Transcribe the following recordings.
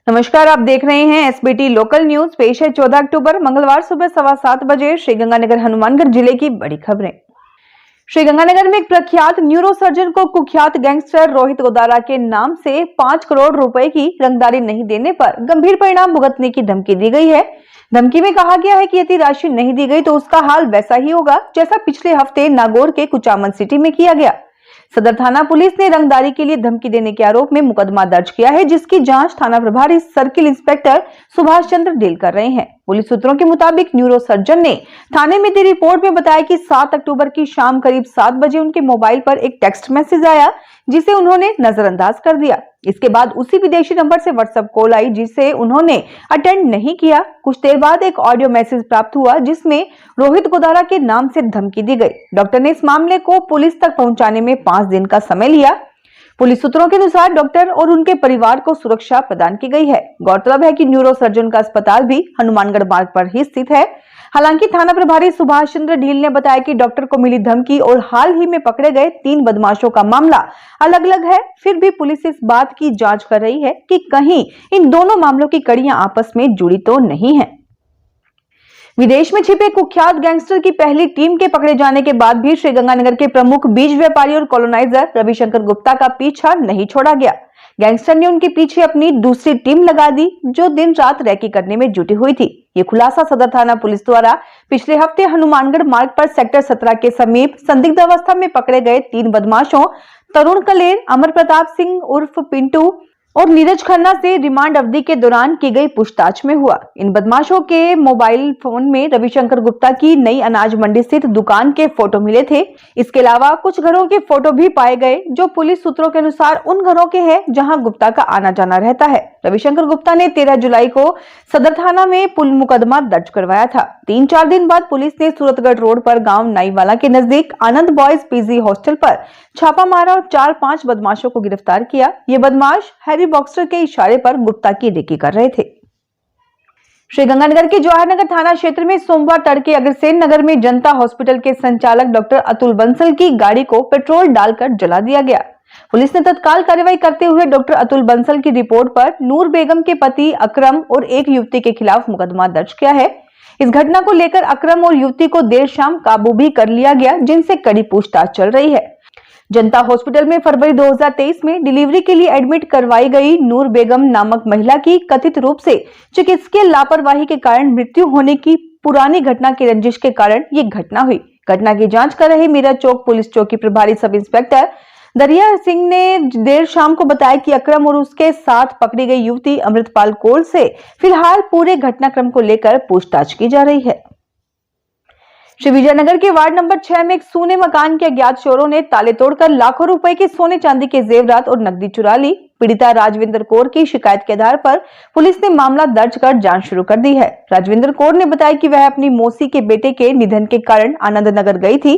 नमस्कार, आप देख रहे हैं एसबीटी लोकल न्यूज। पेश है 14 अक्टूबर मंगलवार सुबह 7:15 बजे श्रीगंगानगर हनुमानगढ़ जिले की बड़ी खबरें। श्रीगंगानगर में एक प्रख्यात न्यूरोसर्जन को कुख्यात गैंगस्टर रोहित गोदारा के नाम से 5 करोड़ रुपए की रंगदारी नहीं देने पर गंभीर परिणाम भुगतने की धमकी दी गई है। धमकी में कहा गया है कि यदि राशि नहीं दी गई तो उसका हाल वैसा ही होगा जैसा पिछले हफ्ते नागौर के कुचामन सिटी में किया गया। सदर थाना पुलिस ने रंगदारी के लिए धमकी देने के आरोप में मुकदमा दर्ज किया है, जिसकी जांच थाना प्रभारी circle inspector Subhash Chandra deal कर रहे हैं। पुलिस सूत्रों के मुताबिक न्यूरोसर्जन ने थाने में दी रिपोर्ट में बताया कि 7 अक्टूबर की शाम करीब 7 बजे उनके मोबाइल पर एक टेक्स्ट मैसेज आया जिसे उन्होंने नजरअंदाज कर दिया। इसके बाद उसी विदेशी नंबर से व्हाट्सएप कॉल आई जिसे उन्होंने अटेंड नहीं किया। कुछ देर बाद एक ऑडियो मैसेज प्राप्त हुआ जिसमें रोहित गोदारा के नाम से धमकी दी गई। डॉक्टर ने इस मामले को पुलिस तक पहुंचाने में 5 दिन का समय लिया। पुलिस सूत्रों के अनुसार डॉक्टर और उनके परिवार को सुरक्षा प्रदान की गई है। गौरतलब है कि न्यूरोसर्जन का अस्पताल भी हनुमानगढ़ मार्ग पर ही स्थित है। हालांकि थाना प्रभारी सुभाष चंद्र ढील ने बताया कि डॉक्टर को मिली धमकी और हाल ही में पकड़े गए 3 बदमाशों का मामला अलग अलग है। फिर भी पुलिस इस बात की जांच कर रही है कि कहीं इन दोनों मामलों की कड़ियां आपस में जुड़ी तो नहीं है। विदेश में छिपे कुख्यात गैंगस्टर की पहली टीम के पकड़े जाने के बाद भी श्रीगंगानगर के प्रमुख बीज व्यापारी और कॉलोनाइजर रविशंकर गुप्ता का पीछा नहीं छोड़ा गया। गैंगस्टर ने उनके पीछे अपनी दूसरी टीम लगा दी जो दिन रात रैकी करने में जुटी हुई थी। ये खुलासा सदर थाना पुलिस द्वारा पिछले हफ्ते हनुमानगढ़ मार्ग पर सेक्टर 17 के समीप संदिग्ध अवस्था में पकड़े गए 3 बदमाशों तरुण कलेर, अमर प्रताप सिंह उर्फ पिंटू और नीरज खन्ना से रिमांड अवधि के दौरान की गई पूछताछ में हुआ। इन बदमाशों के मोबाइल फोन में रविशंकर गुप्ता की नई अनाज मंडी स्थित दुकान के फोटो मिले थे। इसके अलावा कुछ घरों के फोटो भी पाए गए जो पुलिस सूत्रों के अनुसार उन घरों के हैं जहां गुप्ता का आना जाना रहता है। रविशंकर गुप्ता ने 13 जुलाई को सदर थाना में मुकदमा दर्ज करवाया था। 3-4 दिन बाद पुलिस ने सूरतगढ़ रोड पर गांव नाईवाला के नजदीक आनंद बॉयज पीजी हॉस्टल पर छापा मारा और 4-5 बदमाशों को गिरफ्तार किया। ये बदमाश हैरी बॉक्सर के इशारे पर गुप्ता की रेकी कर रहे थे। श्रीगंगानगर के जवाहरनगर थाना क्षेत्र में सोमवार तड़के अग्रसेन नगर में जनता हॉस्पिटल के संचालक डॉक्टर अतुल बंसल की गाड़ी को पेट्रोल डालकर जला दिया गया। पुलिस ने तत्काल कार्रवाई करते हुए डॉक्टर अतुल बंसल की रिपोर्ट पर नूर बेगम के पति अकरम और एक युवती के खिलाफ मुकदमा दर्ज किया है। इस घटना को लेकर अकरम और युवती को देर शाम काबू भी कर लिया गया, जिनसे कड़ी पूछताछ चल रही है। जनता हॉस्पिटल में फरवरी 2023 में डिलीवरी के लिए एडमिट करवाई गई नूर बेगम नामक महिला की कथित रूप से चिकित्सकीय लापरवाही के कारण मृत्यु होने की पुरानी घटना की रंजिश के कारण ये घटना हुई। घटना की जांच कर रहे मीरा चौक पुलिस चौकी प्रभारी सब इंस्पेक्टर दरिया सिंह ने देर शाम को बताया कि अकरम और उसके साथ पकड़ी गई युवती अमृतपाल कौल से फिलहाल पूरे घटनाक्रम को लेकर पूछताछ की जा रही है। श्री विजयनगर के वार्ड नंबर 6 में एक सूने मकान के अज्ञात चोरों ने ताले तोड़कर लाखों रुपए के सोने चांदी के जेवरात और नकदी चुरा ली। पीड़िता राजविंदर कौर की शिकायत के आधार पर पुलिस ने मामला दर्ज कर जांच शुरू कर दी है। राजविंदर कौर ने बताया कि वह अपनी मौसी के बेटे के निधन के कारण आनंद नगर गई थी।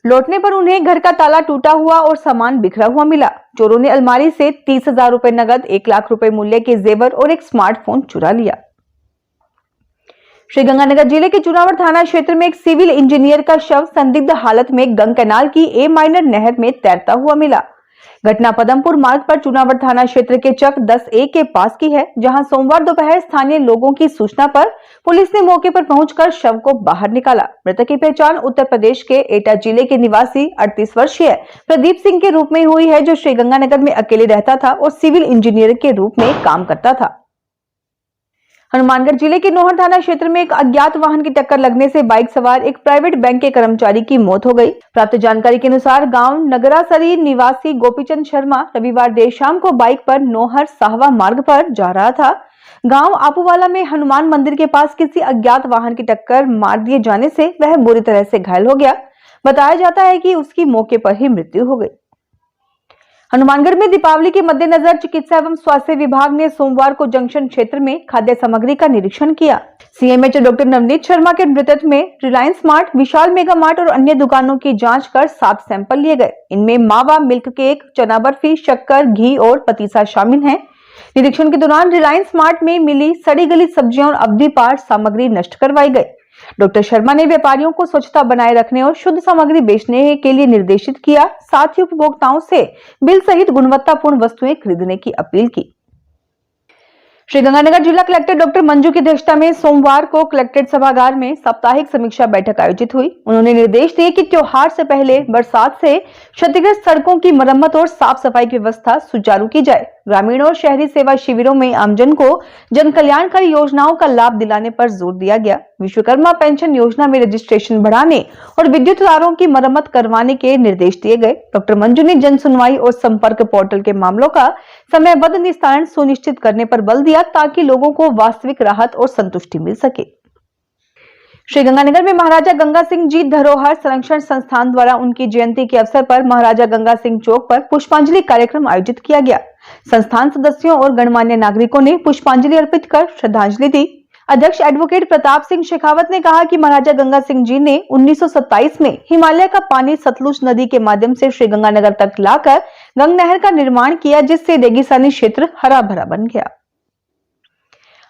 लौटने पर उन्हें घर का ताला टूटा हुआ और सामान बिखरा हुआ मिला। चोरों ने अलमारी से 30,000 रुपए नगद, 1 लाख रुपए मूल्य के जेवर और एक स्मार्टफोन चुरा लिया। श्रीगंगानगर जिले के चुनावर थाना क्षेत्र में एक सिविल इंजीनियर का शव संदिग्ध हालत में गंग कैनाल की ए माइनर नहर में तैरता हुआ मिला। घटना पदमपुर मार्ग पर चुनावर थाना क्षेत्र के चक 10A के पास की है, जहां सोमवार दोपहर स्थानीय लोगों की सूचना पर पुलिस ने मौके पर पहुंचकर शव को बाहर निकाला। मृतक की पहचान उत्तर प्रदेश के एटा जिले के निवासी 38 वर्षीय प्रदीप सिंह के रूप में हुई है, जो श्रीगंगानगर में अकेले रहता था और सिविल इंजीनियर के रूप में काम करता था। हनुमानगढ़ जिले के नोहर थाना क्षेत्र में एक अज्ञात वाहन की टक्कर लगने से बाइक सवार एक प्राइवेट बैंक के कर्मचारी की मौत हो गई। प्राप्त जानकारी के अनुसार गांव नगरासरी निवासी गोपीचंद शर्मा रविवार देर शाम को बाइक पर नोहर साहवा मार्ग पर जा रहा था। गांव आपूवाला में हनुमान मंदिर के पास किसी अज्ञात वाहन की टक्कर मार दिए जाने से वह बुरी तरह से घायल हो गया। बताया जाता है कि उसकी मौके पर ही मृत्यु हो गई। हनुमानगढ़ में दीपावली के मद्देनजर चिकित्सा एवं स्वास्थ्य विभाग ने सोमवार को जंक्शन क्षेत्र में खाद्य सामग्री का निरीक्षण किया। सीएमएचओ डॉक्टर नवनीत शर्मा के नेतृत्व में रिलायंस मार्ट, विशाल मेगा मार्ट और अन्य दुकानों की जांच कर 7 सैंपल लिए गए। इनमें मावा, मिल्क केक, चना बर्फी, शक्कर, घी और पतीसा शामिल हैं। निरीक्षण के दौरान रिलायंस मार्ट में मिली सड़ी गली सब्जियां और अवधि पार सामग्री नष्ट करवाई गई। डॉक्टर शर्मा ने व्यापारियों को स्वच्छता बनाए रखने और शुद्ध सामग्री बेचने के लिए निर्देशित किया। साथ ही उपभोक्ताओं से बिल सहित गुणवत्तापूर्ण वस्तुएं खरीदने की अपील की। श्रीगंगानगर जिला कलेक्टर डॉक्टर मंजू की अध्यक्षता में सोमवार को कलेक्ट्रेट सभागार में साप्ताहिक समीक्षा बैठक आयोजित हुई। उन्होंने निर्देश दिए कि त्योहार से पहले बरसात से क्षतिग्रस्त सड़कों की मरम्मत और साफ सफाई की व्यवस्था सुचारू की जाए। ग्रामीण और शहरी सेवा शिविरों में आमजन को जन कल्याणकारी योजनाओं का लाभ दिलाने पर जोर दिया गया। विश्वकर्मा पेंशन योजना में रजिस्ट्रेशन बढ़ाने और विद्युत तारों की मरम्मत करवाने के निर्देश दिए गए। डॉक्टर मंजू ने जन सुनवाई और संपर्क पोर्टल के मामलों का समयबद्ध निस्तारण सुनिश्चित करने पर बल दिया ताकि लोगों को वास्तविक राहत और संतुष्टि मिल सके। श्रीगंगानगर में महाराजा गंगा सिंह जी धरोहर संरक्षण संस्थान द्वारा उनकी जयंती के अवसर पर महाराजा गंगा सिंह चौक पर पुष्पांजलि कार्यक्रम आयोजित किया गया। संस्थान सदस्यों और गणमान्य नागरिकों ने पुष्पांजलि अर्पित कर श्रद्धांजलि दी। अध्यक्ष एडवोकेट प्रताप सिंह शेखावत ने कहा कि महाराजा गंगा सिंह जी ने 1927 में हिमालय का पानी सतलुज नदी के माध्यम से श्रीगंगानगर तक लाकर गंग नहर का निर्माण किया, जिससे रेगिस्तानी क्षेत्र हरा भरा बन गया।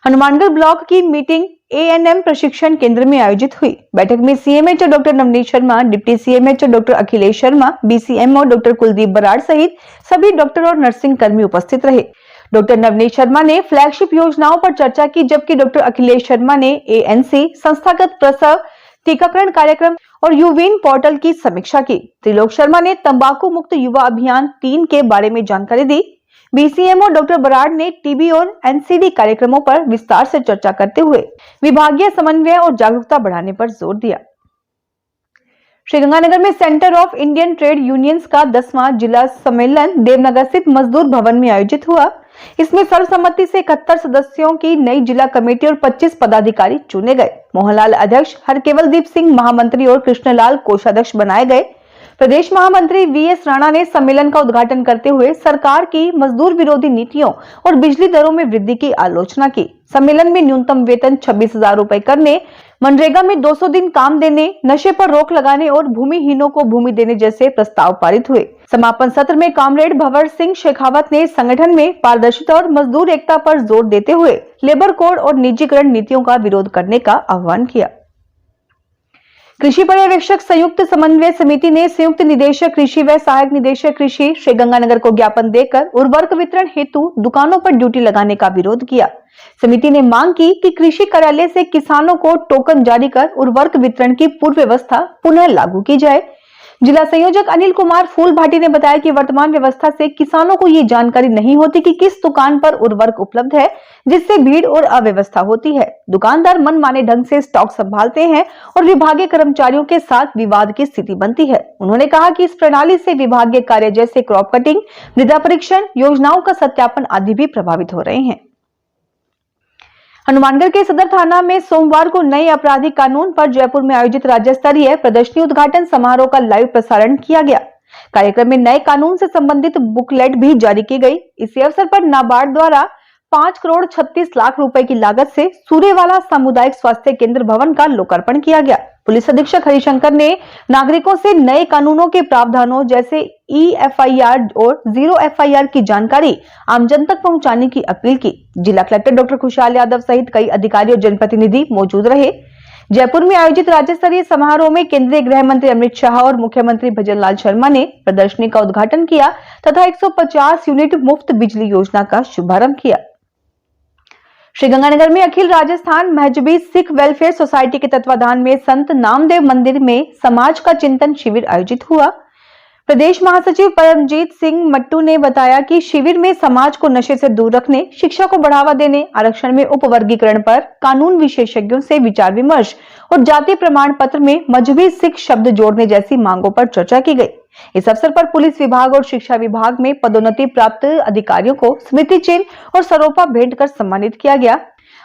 हनुमानगढ़ ब्लॉक की मीटिंग एएनएम प्रशिक्षण केंद्र में आयोजित हुई। बैठक में CMHO doctor Navneet Sharma, deputy CMHO doctor Akhilesh Sharma, BCMO doctor Kuldeep Brar सहित सभी डॉक्टर और नर्सिंग कर्मी उपस्थित रहे। डॉक्टर नवनीत शर्मा ने फ्लैगशिप योजनाओं पर चर्चा की, जबकि डॉक्टर अखिलेश शर्मा ने एएनसी, संस्थागत प्रसव, टीकाकरण कार्यक्रम और यूवीन पोर्टल की समीक्षा की। त्रिलोक शर्मा ने तंबाकू मुक्त युवा अभियान 3 के बारे में जानकारी दी। बीसीएमओ डॉक्टर बराड़ ने टीबी और एनसीडी कार्यक्रमों पर विस्तार से चर्चा करते हुए विभागीय समन्वय और जागरूकता बढ़ाने पर जोर दिया। श्रीगंगानगर में centre of Indian trade unions का 10वां जिला सम्मेलन देवनगर स्थित मजदूर भवन में आयोजित हुआ। इसमें सर्वसम्मति से 71 सदस्यों की नई जिला कमेटी और 25 पदाधिकारी चुने गए। मोहनलाल अध्यक्ष, हरकेवलदीप सिंह महामंत्री और कृष्णलाल कोषाध्यक्ष बनाए गए। प्रदेश महामंत्री वीएस राणा ने सम्मेलन का उद्घाटन करते हुए सरकार की मजदूर विरोधी नीतियों और बिजली दरों में वृद्धि की आलोचना की। सम्मेलन में न्यूनतम वेतन 26,000 रुपए करने, मनरेगा में 200 दिन काम देने, नशे पर रोक लगाने और भूमिहीनों को भूमि देने जैसे प्रस्ताव पारित हुए। समापन सत्र में कॉमरेड भंवर सिंह शेखावत ने संगठन में पारदर्शिता और मजदूर एकता पर जोर देते हुए लेबर कोड और निजीकरण नीतियों का विरोध करने का आह्वान किया। कृषि पर्यवेक्षक संयुक्त समन्वय समिति ने संयुक्त निदेशक कृषि व सहायक निदेशक कृषि श्रीगंगानगर को ज्ञापन देकर उर्वरक वितरण हेतु दुकानों पर ड्यूटी लगाने का विरोध किया। समिति ने मांग की कि कृषि कार्यालय से किसानों को टोकन जारी कर उर्वरक वितरण की पूर्व व्यवस्था पुनः लागू की जाए। जिला संयोजक अनिल कुमार फूल भाटी ने बताया कि वर्तमान व्यवस्था से किसानों को ये जानकारी नहीं होती कि किस दुकान पर उर्वरक उपलब्ध है, जिससे भीड़ और अव्यवस्था होती है। दुकानदार मनमाने ढंग से स्टॉक संभालते हैं और विभागीय कर्मचारियों के साथ विवाद की स्थिति बनती है। उन्होंने कहा कि इस प्रणाली से विभागीय कार्य जैसे क्रॉप कटिंग, मृदा परीक्षण, योजनाओं का सत्यापन आदि भी प्रभावित हो रहे हैं। हनुमानगढ़ के सदर थाना में सोमवार को नए आपराधिक कानून पर जयपुर में आयोजित राज्य स्तरीय प्रदर्शनी उद्घाटन समारोह का लाइव प्रसारण किया गया। कार्यक्रम में नए कानून से संबंधित बुकलेट भी जारी की गई। इसी अवसर पर नाबार्ड द्वारा 5 करोड़ 36 लाख रुपए की लागत से सूर्यवाला सामुदायिक स्वास्थ्य केंद्र भवन का लोकार्पण किया गया। पुलिस अधीक्षक हरिशंकर ने नागरिकों से नए कानूनों के प्रावधानों जैसे EFIR और 0 FIR की जानकारी आम जन तक पहुंचाने की अपील की। जिला कलेक्टर डॉक्टर खुशहाल यादव सहित कई अधिकारी और जनप्रतिनिधि मौजूद रहे। जयपुर में आयोजित राज्य स्तरीय समारोह में केंद्रीय गृह मंत्री अमित शाह और मुख्यमंत्री भजनलाल शर्मा ने प्रदर्शनी का उद्घाटन किया तथा 150 यूनिट मुफ्त बिजली योजना का शुभारंभ किया। श्रीगंगानगर में अखिल राजस्थान महजबी सिख वेलफेयर सोसाइटी के तत्वाधान में संत नामदेव मंदिर में समाज का चिंतन शिविर आयोजित हुआ। प्रदेश महासचिव परमजीत सिंह मट्टू ने बताया कि शिविर में समाज को नशे से दूर रखने, शिक्षा को बढ़ावा देने, आरक्षण में उपवर्गीकरण पर कानून विशेषज्ञों से विचार विमर्श और जाति प्रमाण पत्र में मजहबी सिख शब्द जोड़ने जैसी मांगों पर चर्चा की गई। इस अवसर पर पुलिस विभाग और शिक्षा विभाग में पदोन्नति प्राप्त अधिकारियों को स्मृति चिन्ह और सरोपा भेंट कर सम्मानित किया गया।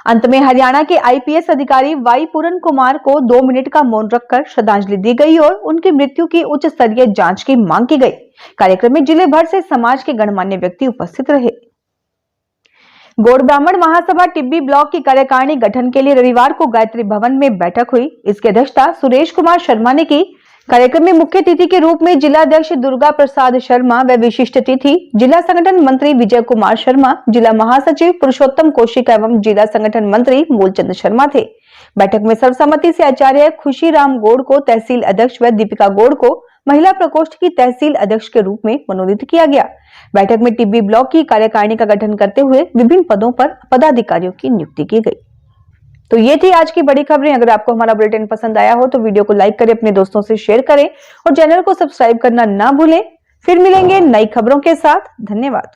अंत में हरियाणा के आईपीएस अधिकारी वाई पूरन कुमार को 2 मिनट का मौन रखकर श्रद्धांजलि दी गई और उनकी मृत्यु की उच्च स्तरीय जांच की मांग की गई। कार्यक्रम में जिले भर से समाज के गणमान्य व्यक्ति उपस्थित रहे। गौड़ ब्राह्मण महासभा टिब्बी ब्लॉक की कार्यकारिणी गठन के लिए रविवार को गायत्री भवन में बैठक हुई। इसकी अध्यक्षता सुरेश कुमार शर्मा ने की। कार्यक्रम में मुख्य अतिथि के रूप में जिलाध्यक्ष दुर्गा प्रसाद शर्मा व विशिष्ट अतिथि जिला संगठन मंत्री विजय कुमार शर्मा, जिला महासचिव पुरुषोत्तम कौशिक एवं जिला संगठन मंत्री मूलचंद शर्मा थे। बैठक में सर्वसम्मति से आचार्य खुशीराम गौड़ को तहसील अध्यक्ष व दीपिका गौड़ को महिला प्रकोष्ठ की तहसील अध्यक्ष के रूप में मनोनीत किया गया। बैठक में टिब्बी ब्लॉक की कार्यकारिणी का गठन करते हुए विभिन्न पदों पर पदाधिकारियों की नियुक्ति की गई। तो ये थी आज की बड़ी खबरें। अगर आपको हमारा बुलेटिन पसंद आया हो तो वीडियो को लाइक करें, अपने दोस्तों से शेयर करें और चैनल को सब्सक्राइब करना ना भूलें। फिर मिलेंगे नई खबरों के साथ। धन्यवाद।